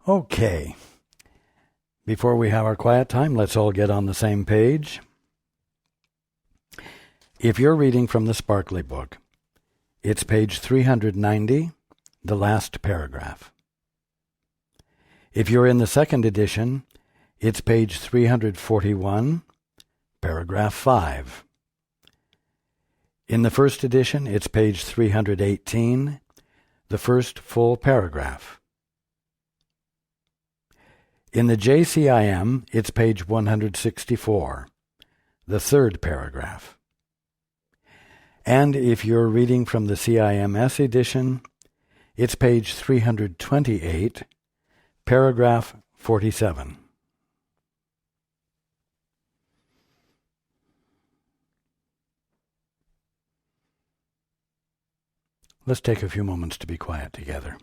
Okay. Before we have our quiet time, let's all get on the same page. If you're reading from the Sparkly Book, it's page 390, the last paragraph. If you're in the second edition, it's page 341, paragraph 5. In the first edition, it's page 318, the first full paragraph. In the JCIM, it's page 164, the third paragraph. And if you're reading from the CIMS edition, it's page 328, paragraph 47. Let's take a few moments to be quiet together.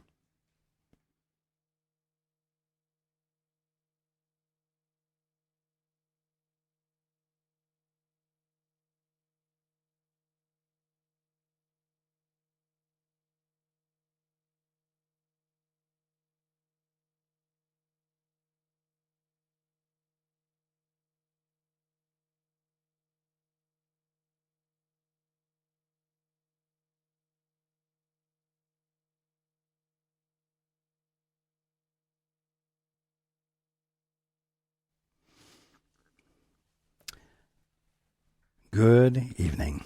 Good evening.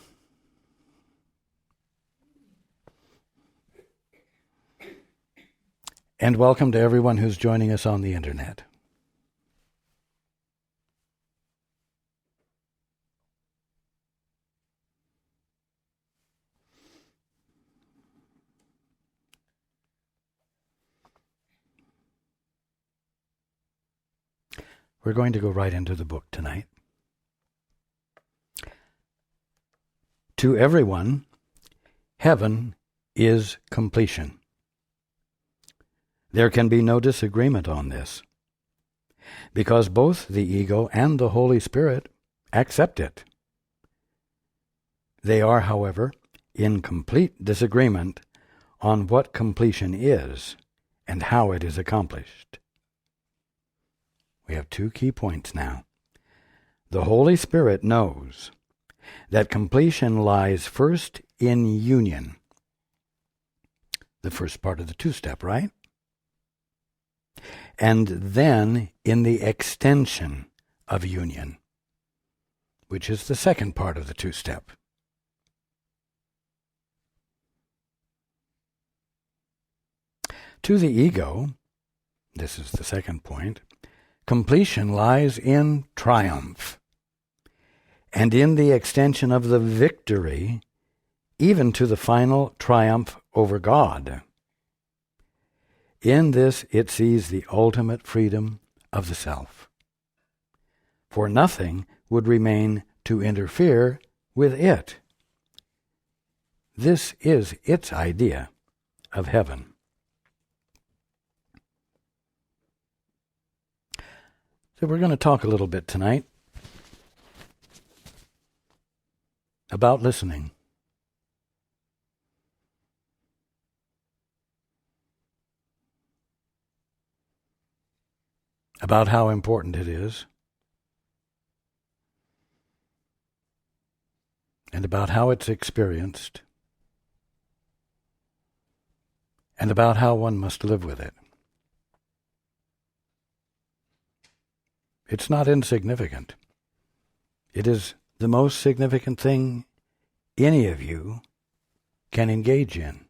And welcome to everyone who's joining us on the internet. We're going to go right into the book tonight. To everyone, heaven is completion. There can be no disagreement on this, because both the ego and the Holy Spirit accept it. They are, however, in complete disagreement on what completion is and how it is accomplished. We have two key points now. The Holy Spirit knows that completion lies first in union. The first part of the two-step, right? And then in the extension of union, which is the second part of the two-step. To the ego, this is the second point, completion lies in triumph, and in the extension of the victory, even to the final triumph over God. In this it sees the ultimate freedom of the self, for nothing would remain to interfere with it. This is its idea of heaven. So we're going to talk a little bit tonight about listening. About how important it is, and about how it's experienced, and about how one must live with it. It's not insignificant. It is the most significant thing any of you can engage in,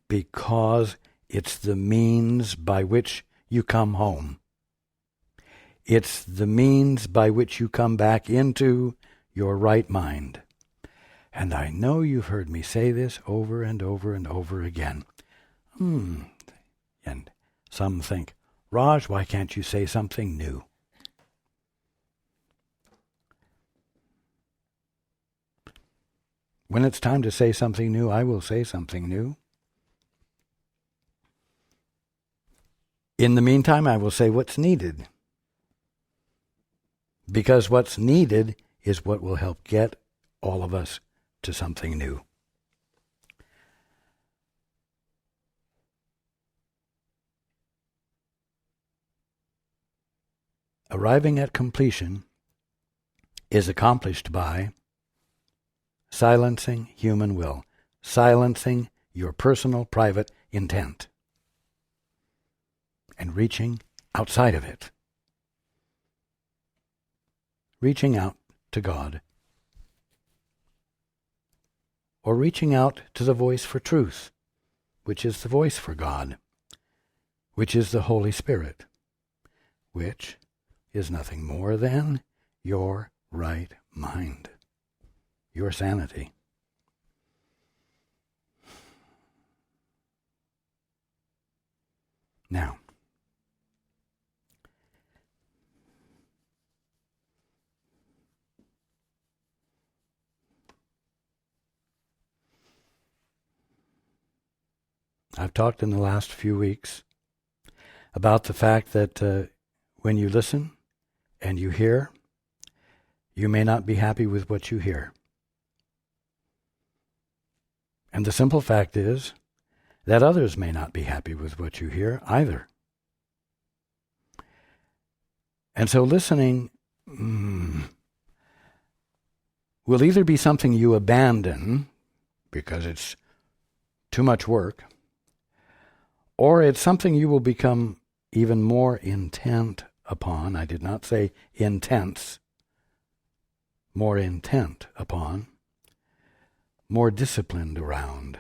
because it's the means by which you come home. It's the means by which you come back into your right mind. And I know you've heard me say this over and over and over again. And some think, Raj, why can't you say something new? When it's time to say something new, I will say something new. In the meantime, I will say what's needed. Because what's needed is what will help get all of us to something new. arriving at completion is accomplished by silencing human will, silencing your personal, private intent, and reaching outside of it, reaching out to God, or reaching out to the voice for truth, which is the voice for God, which is the Holy Spirit, which is nothing more than your right mind, your sanity. Now, I've talked in the last few weeks about the fact that when you listen and you hear, you may not be happy with what you hear. And the simple fact is that others may not be happy with what you hear either. And so listening will either be something you abandon because it's too much work, or it's something you will become even more intent upon. I did not say intense. More intent upon, more disciplined around.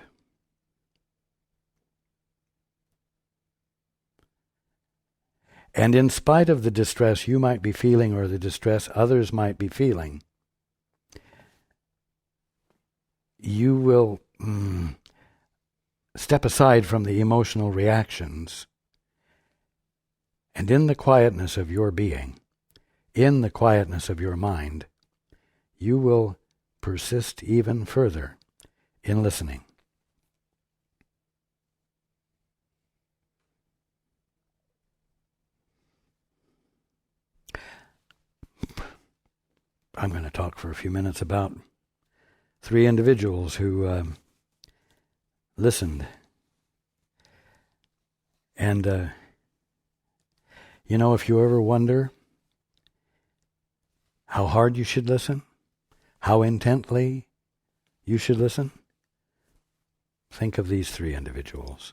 And in spite of the distress you might be feeling or the distress others might be feeling, you will step aside from the emotional reactions, and in the quietness of your being, in the quietness of your mind, you will persist even further in listening. I'm going to talk for a few minutes about 3 individuals who listened. And, if you ever wonder how hard you should listen, how intently you should listen, think of these 3 individuals.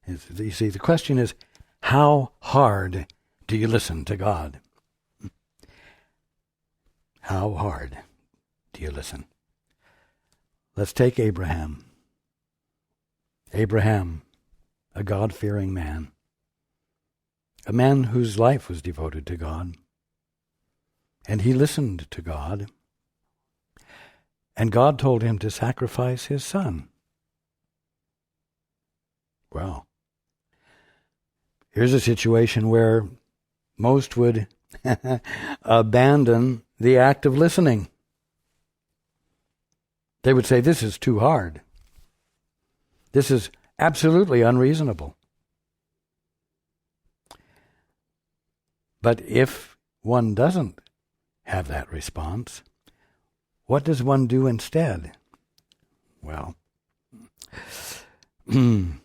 You see, the question is, how hard do you listen to God? How hard do you listen? Let's take Abraham. Abraham, a God-fearing man. A man whose life was devoted to God. And he listened to God. And God told him to sacrifice his son. Well, here's a situation where most would abandon the act of listening. They would say, this is too hard. This is absolutely unreasonable. But if one doesn't have that response, what does one do instead? Well, one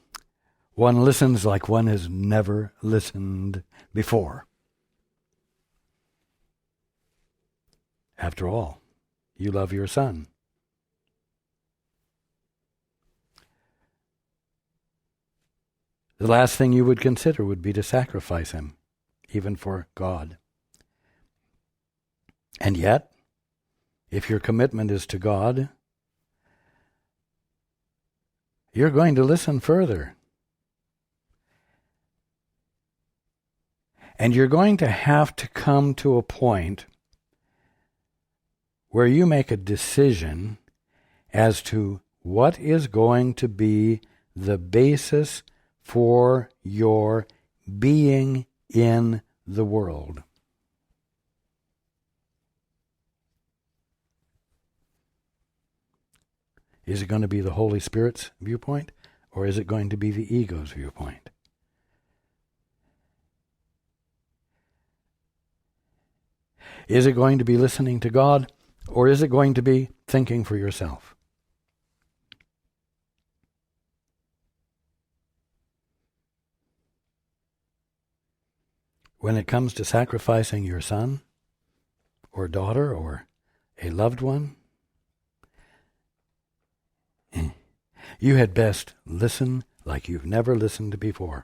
listens like one has never listened before. After all, you love your son. The last thing you would consider would be to sacrifice him, even for God. And yet, if your commitment is to God, you're going to listen further. And you're going to have to come to a point where you make a decision as to what is going to be the basis for your being in the world. Is it going to be the Holy Spirit's viewpoint, or is it going to be the ego's viewpoint? Is it going to be listening to God, or is it going to be thinking for yourself? when it comes to sacrificing your son or daughter or a loved one, you had best listen like you've never listened before.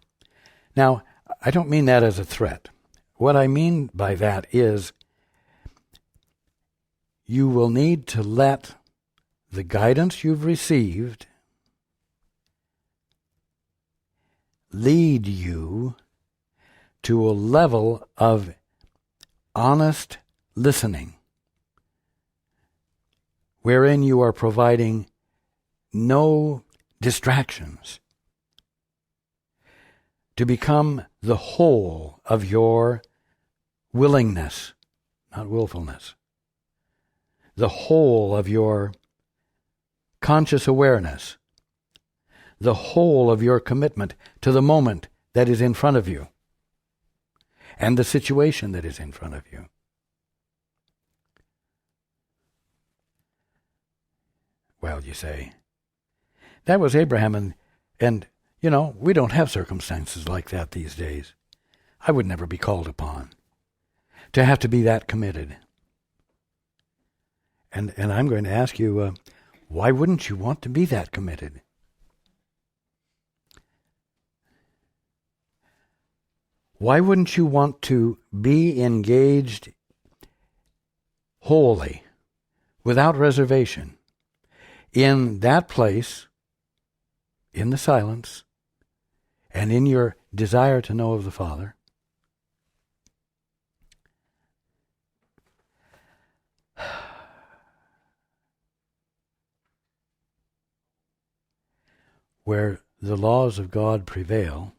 Now, I don't mean that as a threat. What I mean by that is you will need to let the guidance you've received lead you to a level of honest listening wherein you are providing no distractions to become the whole of your willingness, not willfulness, the whole of your conscious awareness, the whole of your commitment to the moment that is in front of you and the situation that is in front of you. Well, you say, that was Abraham, and we don't have circumstances like that these days. I would never be called upon to have to be that committed. And I'm going to ask you, why wouldn't you want to be that committed? Why wouldn't you want to be engaged wholly, without reservation, in that place, in the silence, and in your desire to know of the Father? Where the laws of God prevail,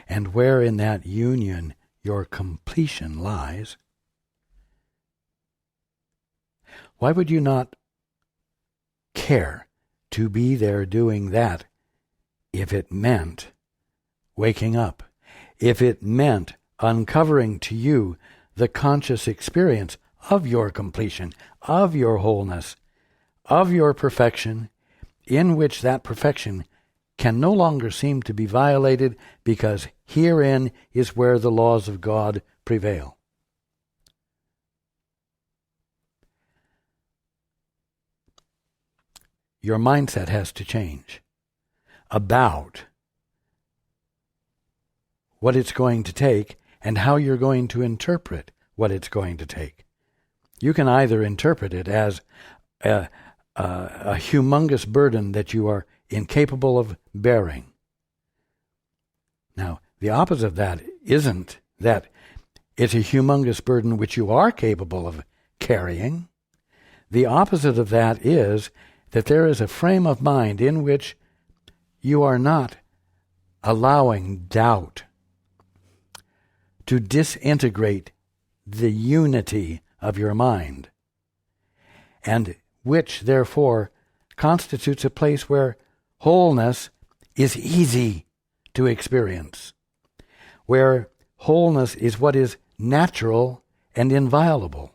and where in that union your completion lies, why would you not care to be there doing that if it meant waking up, if it meant uncovering to you the conscious experience of your completion, of your wholeness, of your perfection, in which that perfection can no longer seem to be violated, because herein is where the laws of God prevail. Your mindset has to change about what it's going to take and how you're going to interpret what it's going to take. You can either interpret it as a humongous burden that you are incapable of bearing. Now, the opposite of that isn't that it's a humongous burden which you are capable of carrying. The opposite of that is that there is a frame of mind in which you are not allowing doubt to disintegrate the unity of your mind, and which, therefore, constitutes a place where wholeness is easy to experience, where wholeness is what is natural and inviolable.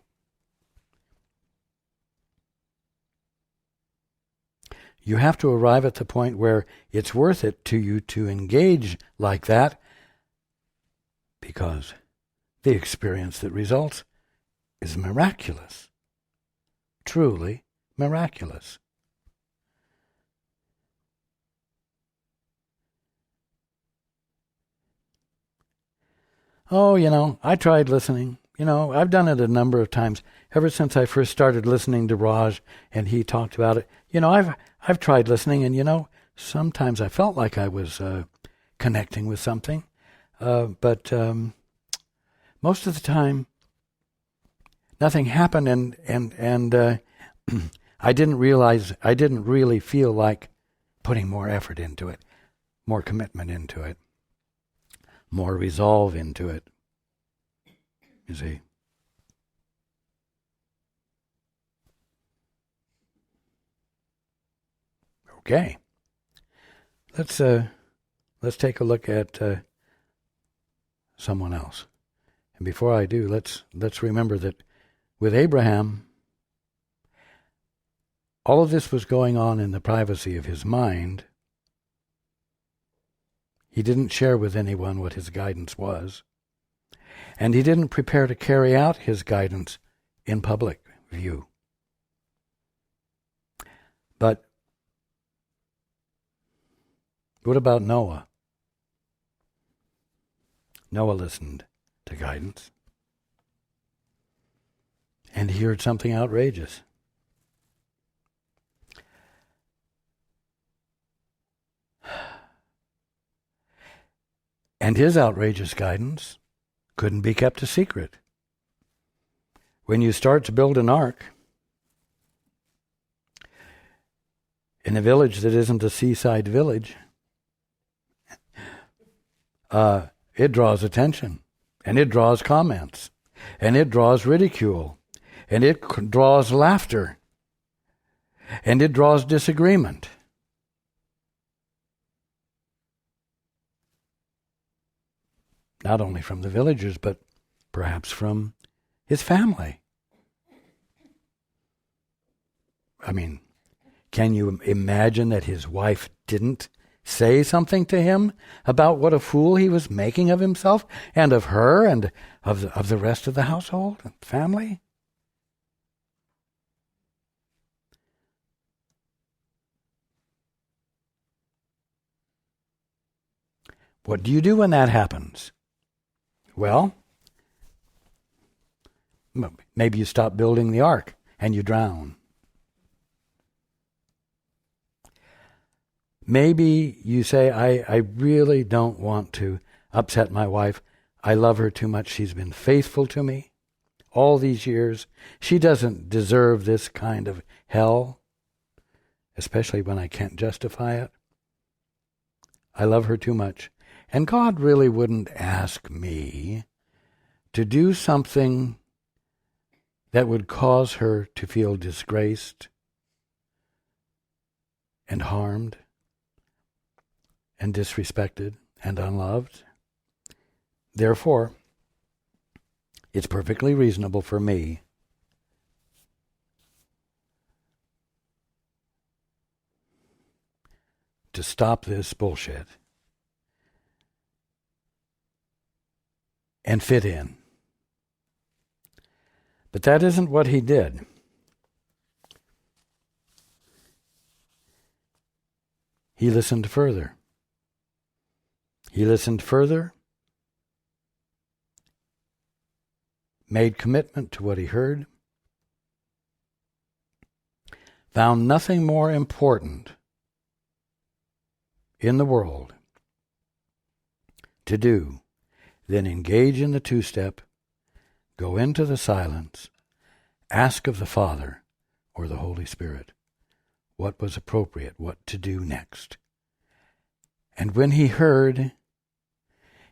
You have to arrive at the point where it's worth it to you to engage like that, because the experience that results is miraculous, truly miraculous. Oh, I tried listening. I've done it a number of times ever since I first started listening to Raj and he talked about it. I've tried listening, and sometimes I felt like I was connecting with something, but most of the time nothing happened, and I didn't really feel like putting more effort into it, more commitment into it, more resolve into it. You see? Okay. Let's take a look at someone else. And before I do, let's remember that with Abraham, all of this was going on in the privacy of his mind. He didn't share with anyone what his guidance was. and he didn't prepare to carry out his guidance in public view. But what about Noah? Noah listened to guidance, and he heard something outrageous. And his outrageous guidance couldn't be kept a secret. When you start to build an ark in a village that isn't a seaside village, it draws attention, and it draws comments, and it draws ridicule, and it draws laughter, and it draws disagreement. Not only from the villagers, but perhaps from his family. I mean, can you imagine that his wife didn't say something to him about what a fool he was making of himself and of her and of the rest of the household and family? What do you do when that happens? Well, maybe you stop building the ark and you drown. Maybe you say, I really don't want to upset my wife. I love her too much. She's been faithful to me all these years. She doesn't deserve this kind of hell, especially when I can't justify it. I love her too much. And God really wouldn't ask me to do something that would cause her to feel disgraced and harmed and disrespected and unloved. Therefore, it's perfectly reasonable for me to stop this bullshit and fit in. But that isn't what he did. He listened further. He listened further, made commitment to what he heard, found nothing more important in the world to do than engage in the two-step, go into the silence, ask of the Father or the Holy Spirit what was appropriate, what to do next. And when he heard,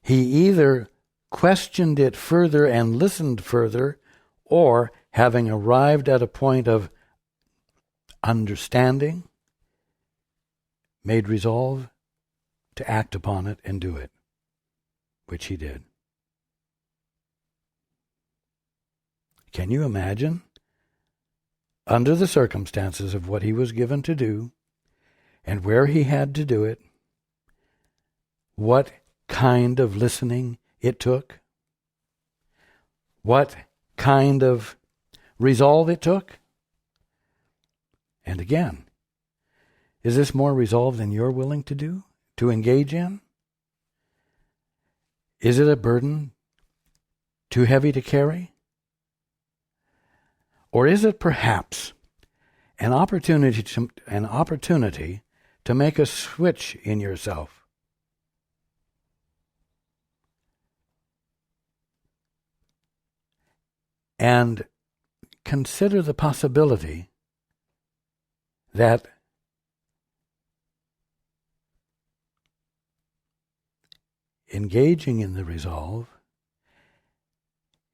he either questioned it further and listened further, or, having arrived at a point of understanding, made resolve to act upon it and do it, which he did. Can you imagine, under the circumstances of what he was given to do and where he had to do it, what kind of listening it took? What kind of resolve it took? And again, is this more resolve than you're willing to do, to engage in? Is it a burden too heavy to carry? Or is it perhaps an opportunity to make a switch in yourself? And consider the possibility that engaging in the resolve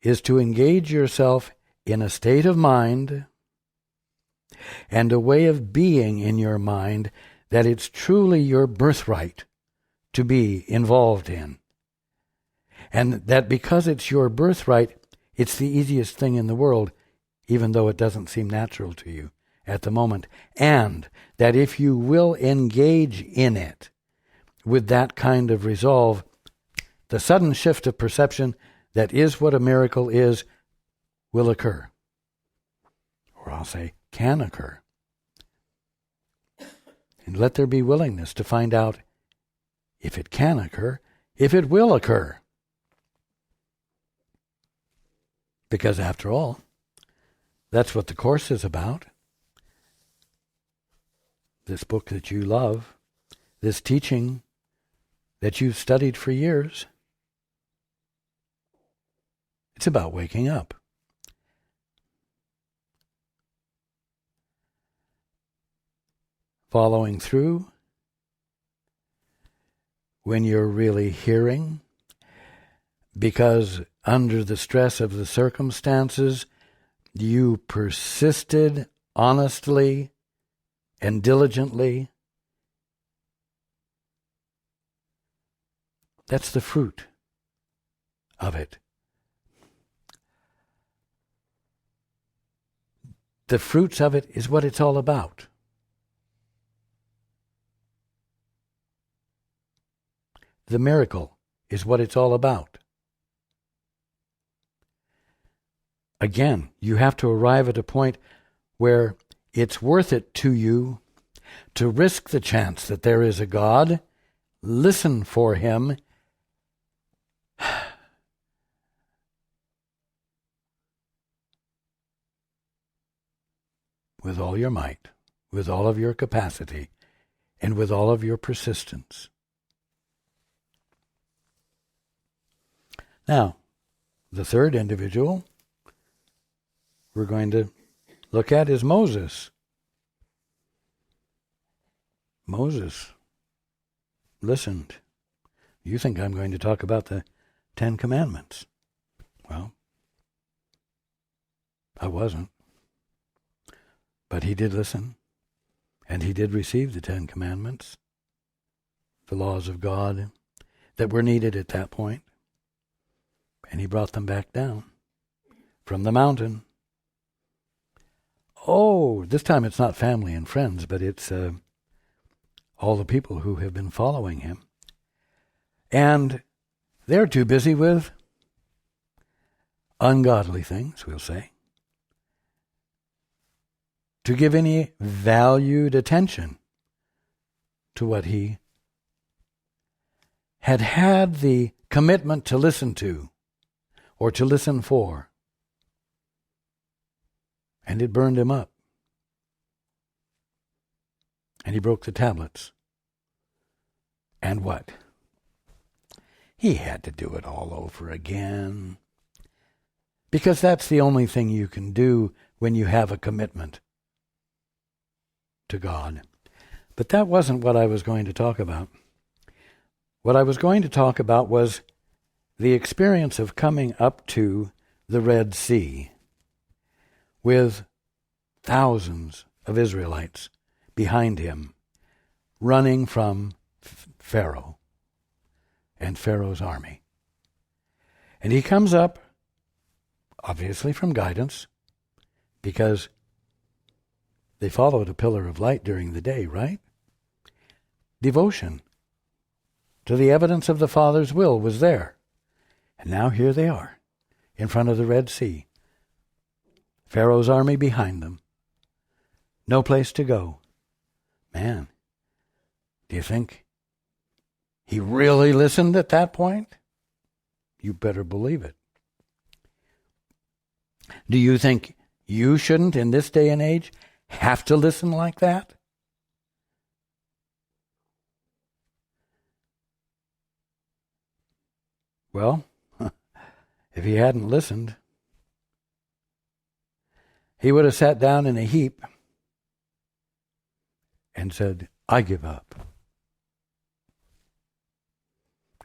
is to engage yourself in a state of mind and a way of being in your mind that it's truly your birthright to be involved in. And that because it's your birthright, it's the easiest thing in the world, even though it doesn't seem natural to you at the moment. And that if you will engage in it with that kind of resolve, the sudden shift of perception that is what a miracle is will occur. Or I'll say, can occur. And let there be willingness to find out if it can occur, if it will occur. Because after all, that's what the Course is about. This book that you love, this teaching that you've studied for years, it's about waking up. Following through when you're really hearing, because under the stress of the circumstances, you persisted honestly and diligently. That's the fruit of it. The fruits of it is what it's all about. The miracle is what it's all about. Again, you have to arrive at a point where it's worth it to you to risk the chance that there is a God, listen for Him, with all your might, with all of your capacity, and with all of your persistence. Now, the third individual we're going to look at is Moses. Moses listened. You think I'm going to talk about the 10 Commandments. Well, I wasn't. But he did listen, and he did receive the 10 Commandments, the laws of God that were needed at that point. And he brought them back down from the mountain. Oh, this time it's not family and friends, but it's all the people who have been following him. And they're too busy with ungodly things, we'll say, to give any valued attention to what he had the commitment to listen to or to listen for. And it burned him up. And he broke the tablets. And what? He had to do it all over again. Because that's the only thing you can do when you have a commitment to God. But that wasn't what I was going to talk about. What I was going to talk about was the experience of coming up to the Red Sea with thousands of Israelites behind him, running from Pharaoh and Pharaoh's army. And he comes up, obviously from guidance, because they followed a pillar of light during the day, right? Devotion to the evidence of the Father's will was there. And now here they are, in front of the Red Sea. Pharaoh's army behind them. No place to go. Man, do you think he really listened at that point? You better believe it. Do you think you shouldn't, in this day and age, have to listen like that? Well, if he hadn't listened, he would have sat down in a heap and said, I give up.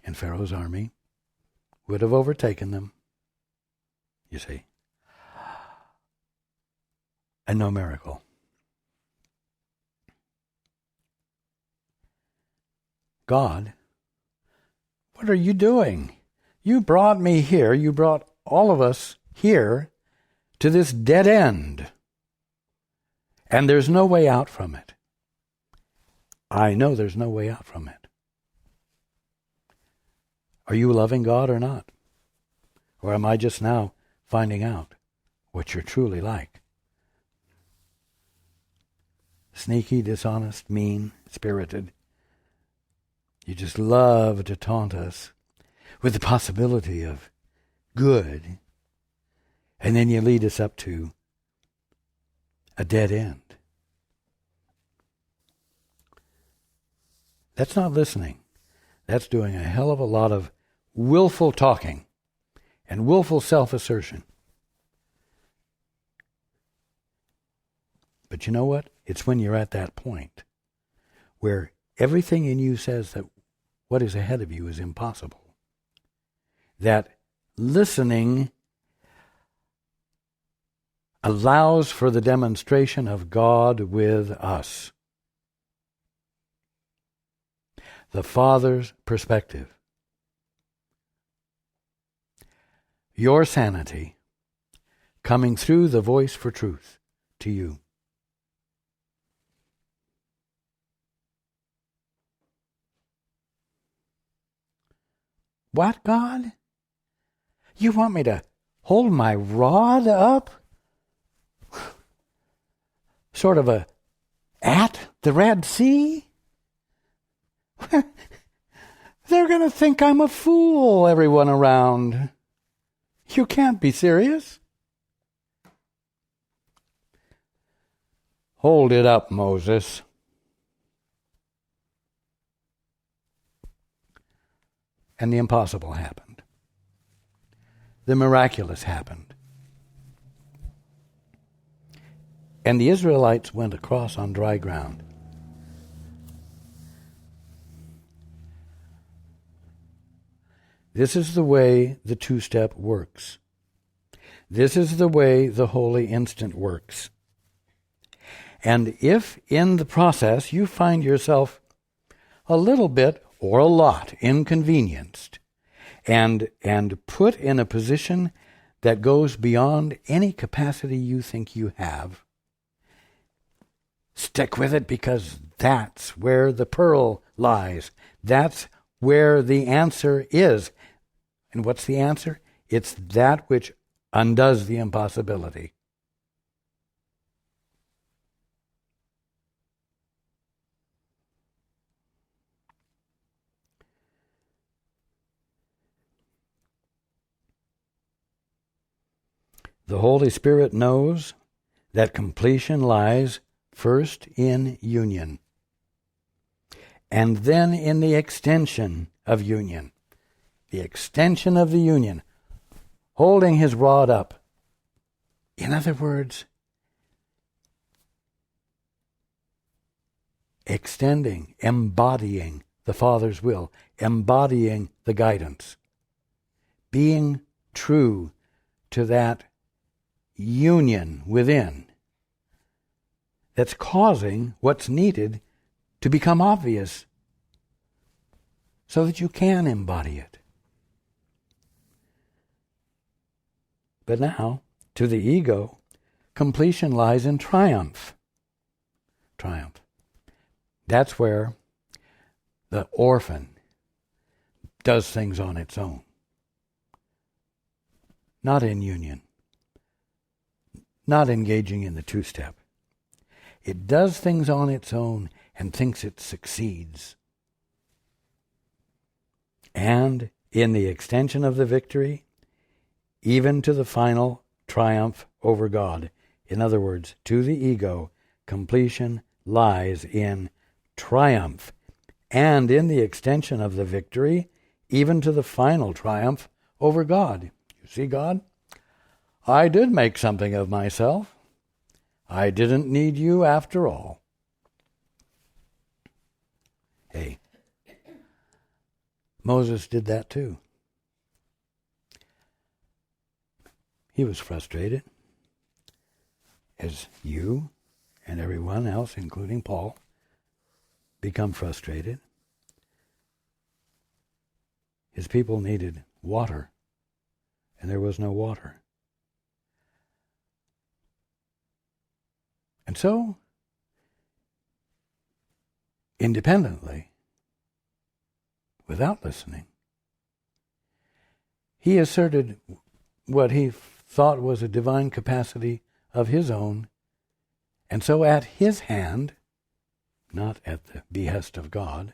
And Pharaoh's army would have overtaken them, you see. And no miracle. God, what are you doing? You brought me here, you brought all of us here to this dead end. And there's no way out from it. I know there's no way out from it. Are you loving God or not? Or am I just now finding out what you're truly like? Sneaky, dishonest, mean, spirited. You just love to taunt us with the possibility of good. And then you lead us up to a dead end. That's not listening. That's doing a hell of a lot of willful talking and willful self-assertion. But you know what? It's when you're at that point where everything in you says that what is ahead of you is impossible, that listening allows for the demonstration of God with us. The Father's perspective. Your sanity coming through the voice for truth to you. What, God? You want me to hold my rod up? Sort of at the Red Sea? They're going to think I'm a fool, everyone around. You can't be serious. Hold it up, Moses. And the impossible happened. The miraculous happened. And the Israelites went across on dry ground. This is the way the two-step works. This is the way the holy instant works. And if in the process you find yourself a little bit or a lot inconvenienced and put in a position that goes beyond any capacity you think you have, stick with it, because that's where the pearl lies. That's where the answer is. And what's the answer? It's that which undoes the impossibility. The Holy Spirit knows that completion lies first in union, and then in the extension of union. The extension of the union, holding his rod up. In other words, extending, embodying the Father's will, embodying the guidance, being true to that union within that's causing what's needed to become obvious so that you can embody it. But now, to the ego, completion lies in triumph. Triumph. That's where the orphan does things on its own. Not in union. Not engaging in the two-step. It does things on its own and thinks it succeeds. And in the extension of the victory, even to the final triumph over God. In other words, to the ego, completion lies in triumph. And in the extension of the victory, even to the final triumph over God. You see, God? I did make something of myself. I didn't need you after all. Hey, Moses did that too. He was frustrated, as you and everyone else, including Paul, become frustrated. His people needed water, and there was no water. And so, independently, without listening, he asserted what he thought was a divine capacity of his own, and so at his hand, not at the behest of God,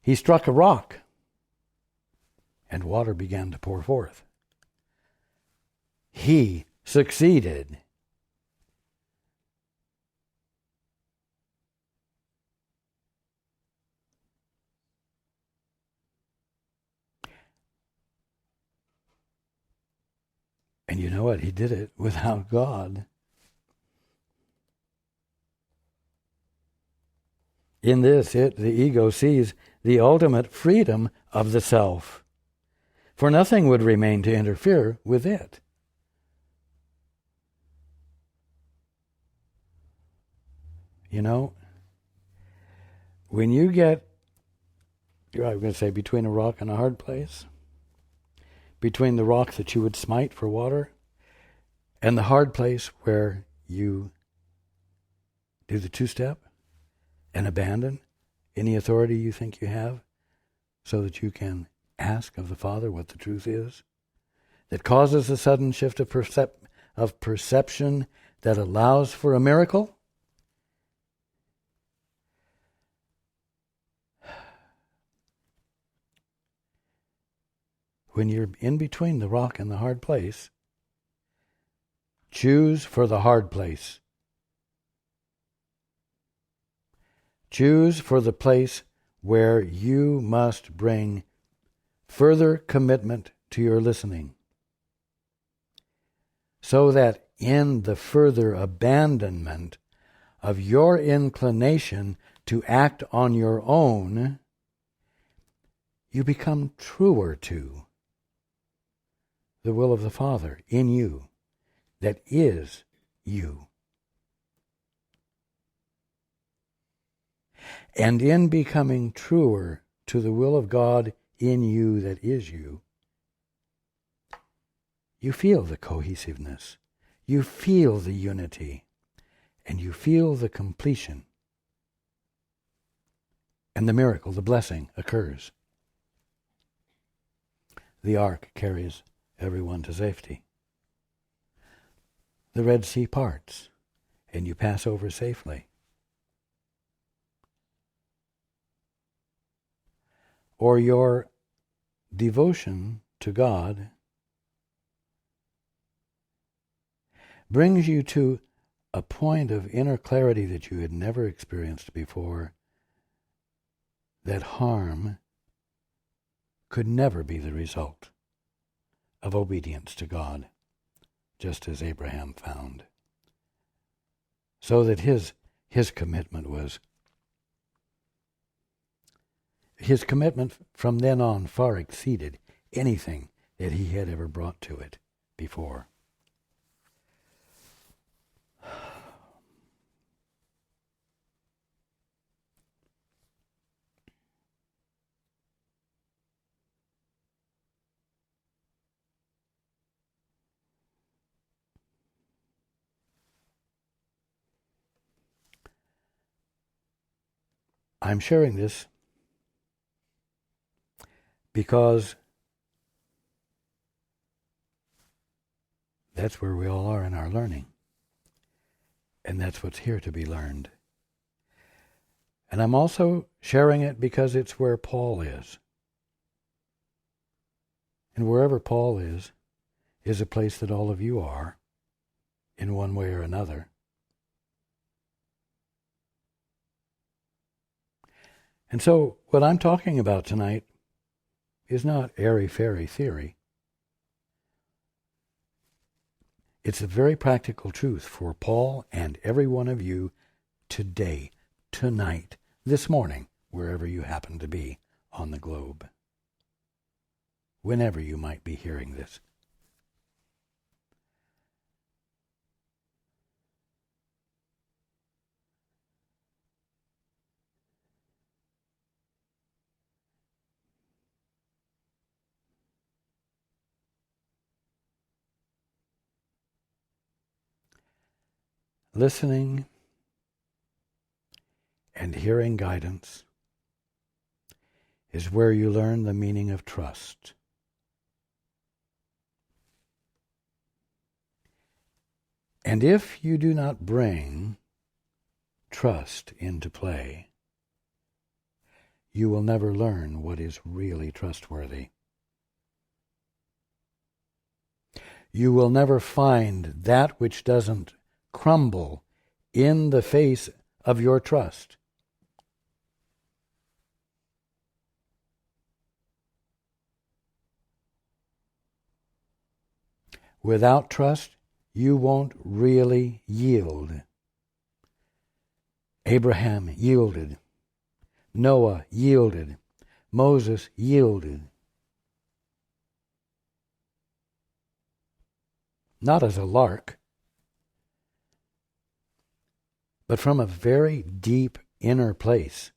he struck a rock, and water began to pour forth. He succeeded. And you know what? He did it without God. In this, the ego sees the ultimate freedom of the self, for nothing would remain to interfere with it. You know, when you get, I'm going to say, between a rock and a hard place, between the rock that you would smite for water and the hard place where you do the two-step and abandon any authority you think you have so that you can ask of the Father what the truth is, that causes a sudden shift of perception that allows for a miracle. When you're in between the rock and the hard place, choose for the hard place. Choose for the place where you must bring further commitment to your listening, so that in the further abandonment of your inclination to act on your own, you become truer to the will of the Father in you, that is you. And in becoming truer to the will of God in you that is you, you feel the cohesiveness, you feel the unity, and you feel the completion. And the miracle, the blessing, occurs. The ark carries everyone to safety. The Red Sea parts, and you pass over safely. Or your devotion to God brings you to a point of inner clarity that you had never experienced before, that harm could never be the result of obedience to God, just as Abraham found. So that his commitment was, his commitment from then on far exceeded anything that he had ever brought to it before. I'm sharing this because that's where we all are in our learning. And that's what's here to be learned. And I'm also sharing it because it's where Paul is. And wherever Paul is a place that all of you are, in one way or another. And so what I'm talking about tonight is not airy-fairy theory. It's a very practical truth for Paul and every one of you today, tonight, this morning, wherever you happen to be on the globe, whenever you might be hearing this. Listening and hearing guidance is where you learn the meaning of trust. And if you do not bring trust into play, you will never learn what is really trustworthy. You will never find that which doesn't crumble in the face of your trust. Without trust, you won't really yield. Abraham yielded. Noah yielded. Moses yielded. Not as a lark, but from a very deep inner place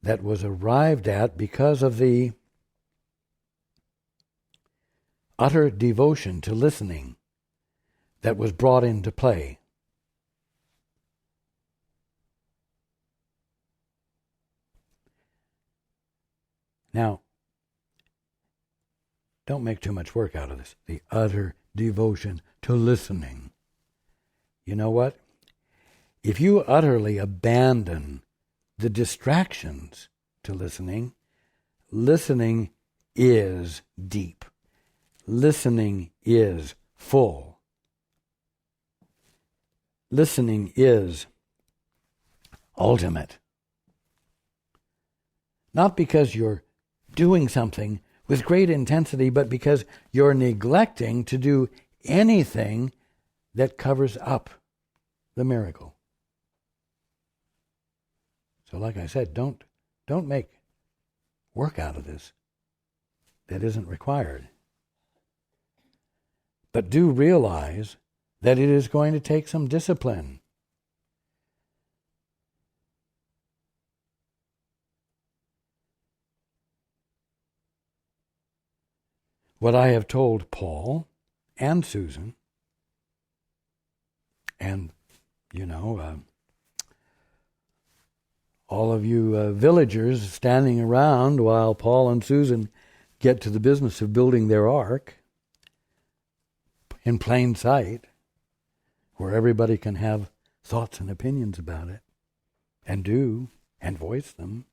that was arrived at because of the utter devotion to listening that was brought into play. Now, don't make too much work out of this. The utter devotion to listening. You know what? If you utterly abandon the distractions to listening, listening is deep. Listening is full. Listening is ultimate. Not because you're doing something with great intensity, but because you're neglecting to do anything that covers up the miracle. So like I said, don't make work out of this that isn't required. But do realize that it is going to take some discipline. What I have told Paul and Susan, and, all of you villagers standing around while Paul and Susan get to the business of building their ark in plain sight, where everybody can have thoughts and opinions about it, and do, and voice them,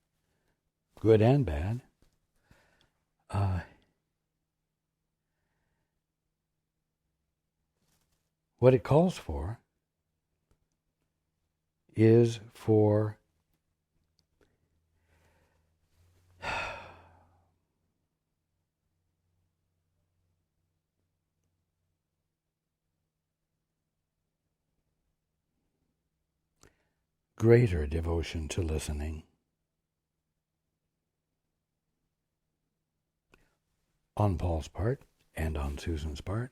good and bad. What it calls for is for greater devotion to listening on Paul's part and on Susan's part.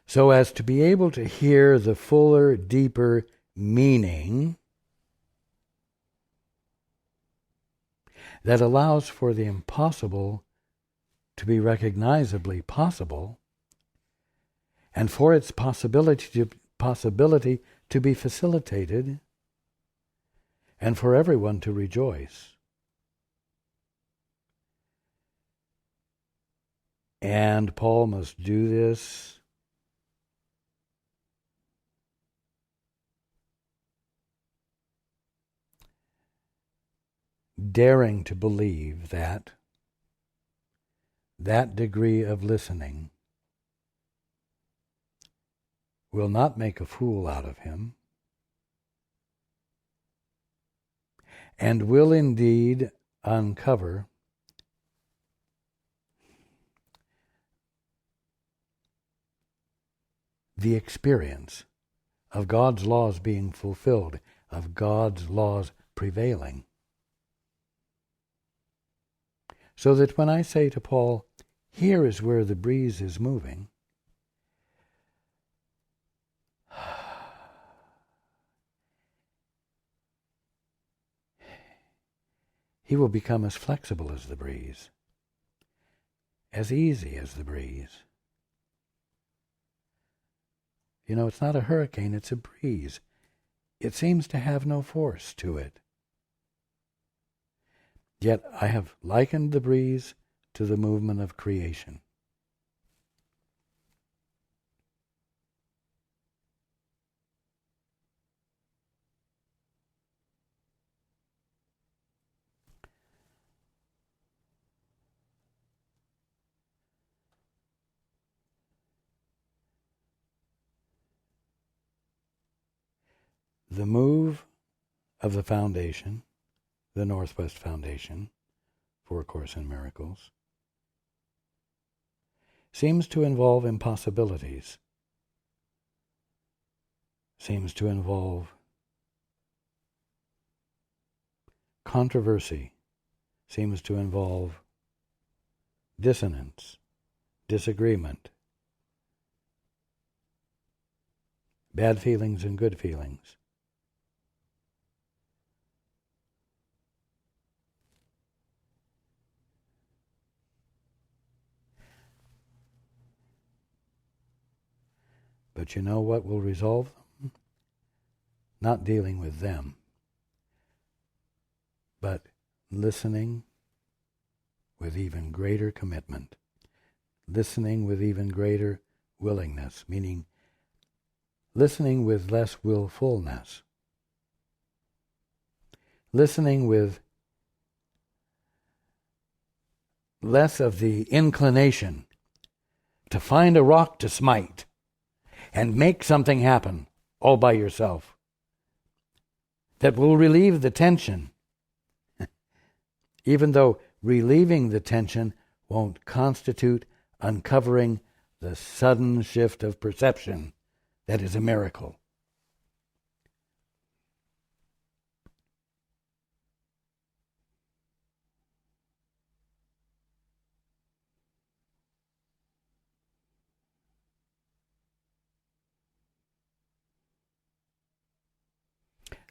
So as to be able to hear the fuller, deeper meaning that allows for the impossible to be recognizably possible, and for its possibility to be facilitated, and for everyone to rejoice. And Paul must do this daring to believe that that degree of listening will not make a fool out of him, and will indeed uncover the experience of God's laws being fulfilled, of God's laws prevailing. So that when I say to Paul, here is where the breeze is moving, he will become as flexible as the breeze, as easy as the breeze. It's not a hurricane, it's a breeze. It seems to have no force to it. Yet I have likened the breeze to the movement of creation. The move of the foundation, the Northwest Foundation for A Course in Miracles, seems to involve impossibilities, seems to involve controversy, seems to involve dissonance, disagreement, bad feelings and good feelings. But you know what will resolve them? Not dealing with them, but listening with even greater commitment, listening with even greater willingness, meaning listening with less willfulness, listening with less of the inclination to find a rock to smite and make something happen all by yourself that will relieve the tension, even though relieving the tension won't constitute uncovering the sudden shift of perception that is a miracle.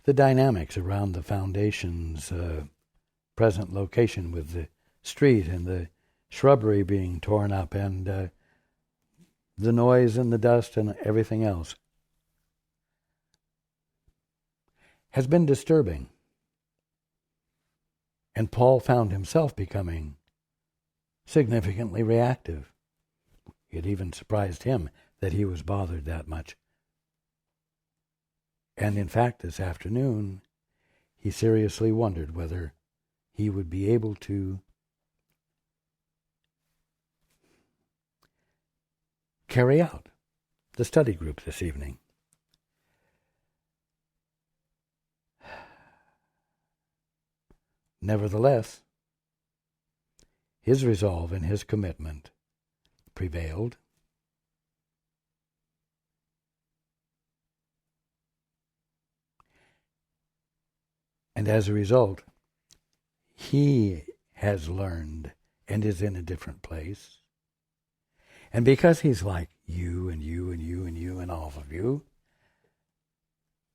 The dynamics around the foundation's present location, with the street and the shrubbery being torn up and the noise and the dust and everything else, has been disturbing. And Paul found himself becoming significantly reactive. It even surprised him that he was bothered that much. And in fact, this afternoon, he seriously wondered whether he would be able to carry out the study group this evening. Nevertheless, his resolve and his commitment prevailed. And as a result, he has learned and is in a different place. And because he's like you and you and you and you and all of you,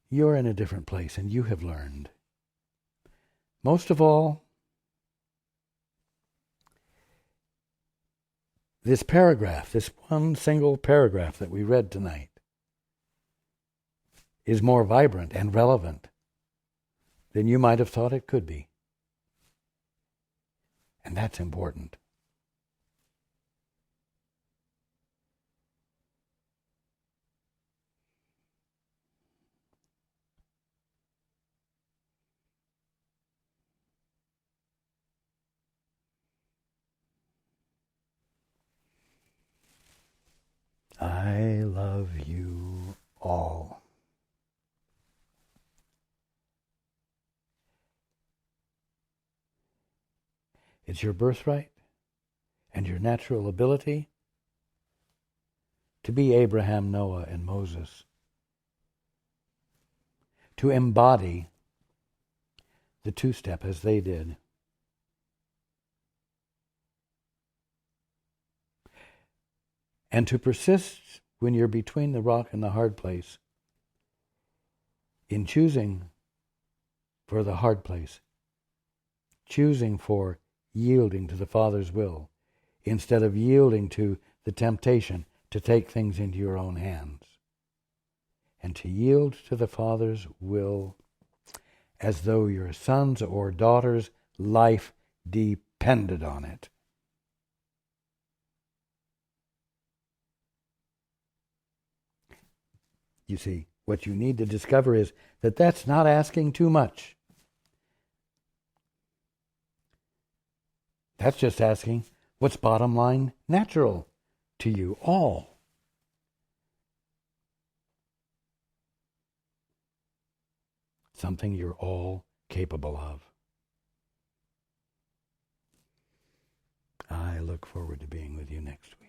you're in a different place and you have learned. Most of all, this paragraph, this one single paragraph that we read tonight, is more vibrant and relevant than you might have thought it could be. And that's important. I love you all. It's your birthright and your natural ability to be Abraham, Noah, and Moses, to embody the two-step as they did. And to persist when you're between the rock and the hard place in choosing for the hard place, choosing for yielding to the Father's will instead of yielding to the temptation to take things into your own hands, and to yield to the Father's will as though your son's or daughter's life depended on it. You see, what you need to discover is that that's not asking too much. That's just asking what's bottom line natural to you all. Something you're all capable of. I look forward to being with you next week.